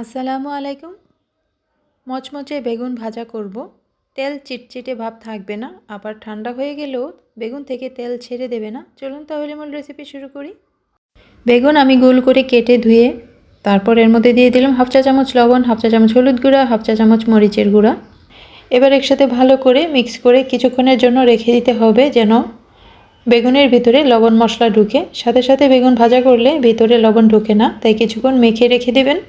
আসসালামু আলাইকুম। মচমচে বেগুন ভাজা করব। তেল চিটচিটে ভাব থাকবে না, আবার ঠান্ডা হয়ে গেলেও বেগুন থেকে তেল ছেড়ে দেবে না। চলুন তাহলে মূল রেসিপি শুরু করি। বেগুন আমি গোল করে কেটে ধুয়ে তারপর এর মধ্যে দিয়ে দিলাম হাফ চা চামচ লবণ, হাফ চা চামচ হলুদ গুঁড়া, হাফ চা চামচ মরিচের গুঁড়া। এবার একসাথে ভালো করে মিক্স করে কিছুক্ষণের জন্য রেখে দিতে হবে, যেন বেগুনের ভিতরে লবণ মশলা ঢুকে। সাথে সাথে বেগুন ভাজা করলে ভিতরে লবণ ঢুকে না, তাই কিছুক্ষণ মেখে রেখে দেবেন।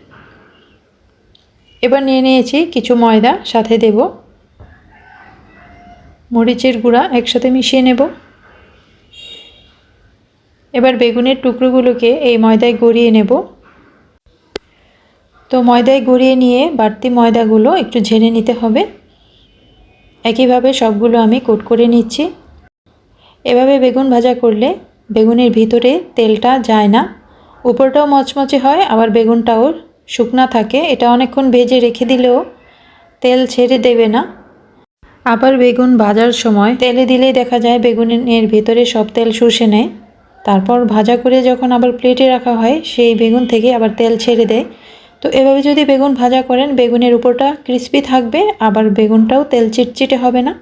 এবার নিয়ে নিয়েছি কিছু ময়দা, সাথে দেব মরিচের গুঁড়া, একসাথে মিশিয়ে নেব। এবার বেগুনের টুকরোগুলোকে এই ময়দায় গড়িয়ে নেব। তো ময়দায় গড়িয়ে নিয়ে বাড়তি ময়দাগুলো একটু ঝেড়ে নিতে হবে। একইভাবে সবগুলো আমি কোট করে নিচ্ছি। এভাবে বেগুন ভাজা করলে বেগুনের ভিতরে তেলটা যায় না, উপরটাও মচমচে হয়, আবার বেগুনটাও শুকনা থাকে। এটা অনেকক্ষণ ভেজে রেখে দিলেও তেল ছেড়ে দেবে না। আবার বেগুন ভাজার সময় তেলে দিলেই দেখা যায় বেগুনের ভিতরে সব তেল শুষে নেয়। তারপর ভাজা করে যখন আবার প্লেটে রাখা হয়, সেই বেগুন থেকে আবার তেল ছেড়ে দেয়। তো এভাবে যদি বেগুন ভাজা করেন, বেগুনের উপরটা ক্রিস্পি থাকবে, আবার বেগুনটাও তেল চিটচিটে হবে না।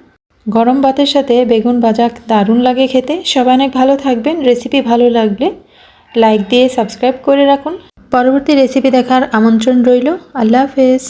গরম ভাতের সাথে বেগুন ভাজা দারুণ লাগে খেতে। সবাই অনেক ভালো থাকবেন। রেসিপি ভালো লাগলে লাইক দিয়ে সাবস্ক্রাইব করে রাখুন। পরবর্তী রেসিপি দেখার আমন্ত্রণ রইল। আল্লাহ হাফেজ।